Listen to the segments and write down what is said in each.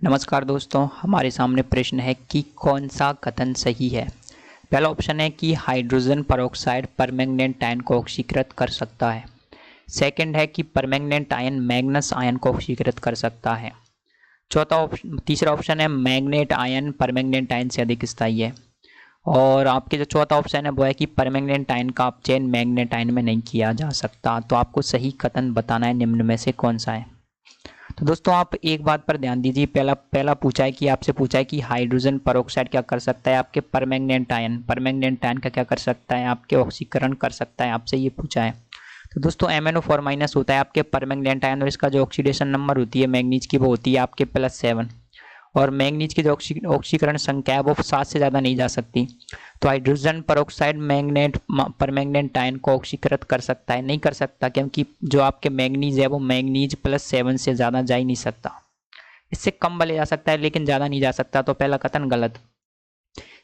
नमस्कार दोस्तों, हमारे सामने प्रश्न है कि कौन सा कथन सही है। पहला ऑप्शन है कि हाइड्रोजन परऑक्साइड परमैंगनेट आयन को ऑक्सीकृत कर सकता है। सेकंड है कि परमैंगनेट आयन मैग्नस आयन को ऑक्सीकृत कर सकता है। तीसरा ऑप्शन है मैग्नेट आयन परमैंगनेट आयन से अधिक स्थायी है। और आपके जो चौथा ऑप्शन है वो है कि परमैंगनेट आयन का अपचयन मैग्नेट आयन में नहीं किया जा सकता। तो आपको सही कथन बताना है निम्न में से कौन सा है। तो दोस्तों आप एक बात पर ध्यान दीजिए। पहला पूछा है कि आपसे पूछा है कि हाइड्रोजन परऑक्साइड क्या कर सकता है, आपके परमैंगनेट आयन का क्या कर सकता है, आपके ऑक्सीकरण कर सकता है, आपसे ये पूछा है। तो दोस्तों MnO4- होता है आपके परमैंगनेट आयन और इसका जो ऑक्सीडेशन नंबर होती है मैग्नीज की वो होती है आपके +7। और मैग्नीज की जो ऑक्सीकरण संख्या है वो 7 से ज़्यादा नहीं जा सकती। तो हाइड्रोजन परऑक्साइड परमैंगनेट आयन को ऑक्सीकृत कर सकता है, नहीं कर सकता, क्योंकि जो आपके मैग्नीज है वो मैग्नीज +7 से ज़्यादा जा ही नहीं सकता। इससे कम भले जा सकता है लेकिन ज़्यादा नहीं जा सकता। तो पहला कथन गलत।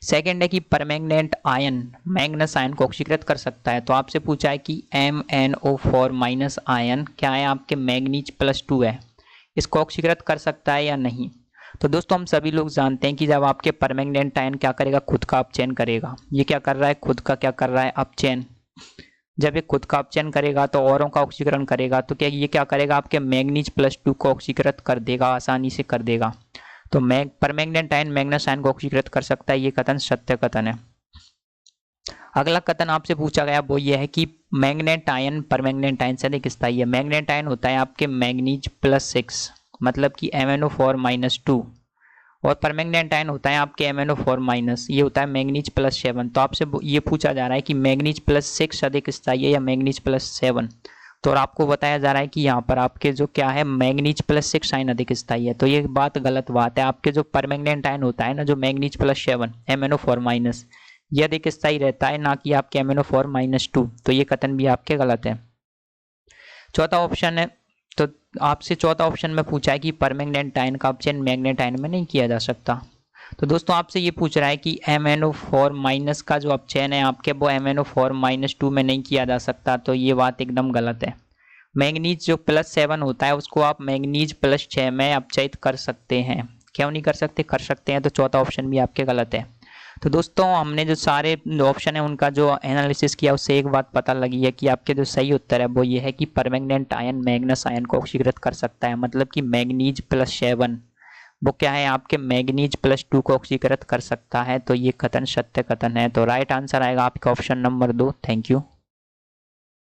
सेकेंड है कि परमैंगनेट आयन मैग्नस आयन को ऑक्सीकृत कर सकता है। तो आपसे पूछा है कि MnO4- आयन क्या है, आपके मैग्नीज +2 है, इसको ऑक्सीकृत कर सकता है या नहीं। तो दोस्तों हम सभी लोग जानते हैं कि जब आपके परमैंगनेट आयन क्या करेगा, खुद का अपचयन करेगा। ये क्या कर रहा है, खुद का क्या कर रहा है, अपचयन। जब ये खुद का अपचयन करेगा तो औरों का ऑक्सीकरण करेगा। तो क्या ये क्या करेगा, आपके मैग्नीज +2 को ऑक्सीकृत कर देगा, आसानी से कर देगा। तो परमैंगनेट आयन मैग्नस आयन को ऑक्सीकृत कर सकता है, ये कथन सत्य कथन है। अगला कथन आपसे पूछा गया वो ये है कि मैग्नेट आयन परमैंगनेट आयन से अधिक स्थायी है। मैग्नेट आयन होता है आपके मैग्नीज +6, मतलब कि MnO4- और परमैंगनेट आयन होता है आपके MnO4- ये होता है मैग्नीज +7। तो आपसे ये पूछा जा रहा है कि मैग्नीज +6 अधिक स्थायी है या मैग्नीज +7। तो और आपको बताया जा रहा है कि यहाँ पर आपके जो क्या है मैग्नीज +6 आयन अधिक स्थायी है। तो ये बात गलत बात है। आपके जो परमैंगनेट आयन होता है ना, जो मैग्नीज +7 MnO4- ये अधिक स्थायी रहता है, ना कि आपके MnO4- तो ये कथन भी आपके गलत है। चौथा ऑप्शन है, तो आपसे चौथा ऑप्शन में पूछा है कि परमैंगनेट आयन का अपचयन मैग्नेट आयन में नहीं किया जा सकता। तो दोस्तों आपसे ये पूछ रहा है कि MnO4- का जो अपचयन है आपके वो MnO4- में नहीं किया जा सकता। तो ये बात एकदम गलत है। मैग्नीज जो +7 होता है उसको आप मैग्नीज +6 में अपचयित कर सकते हैं। क्यों नहीं कर सकते, कर सकते हैं। तो चौथा ऑप्शन भी आपके गलत है। तो दोस्तों हमने जो सारे ऑप्शन है उनका जो एनालिसिस किया उससे एक बात पता लगी है कि आपके जो सही उत्तर है वो ये है कि परमैंगनेट आयन मैग्नस आयन को ऑक्सीकृत कर सकता है, मतलब कि मैग्नीज +7 वो क्या है, आपके मैग्नीज +2 को ऑक्सीकृत कर सकता है। तो ये कथन सत्य कथन है। तो राइट आंसर आएगा आपका ऑप्शन नंबर 2। Thank you.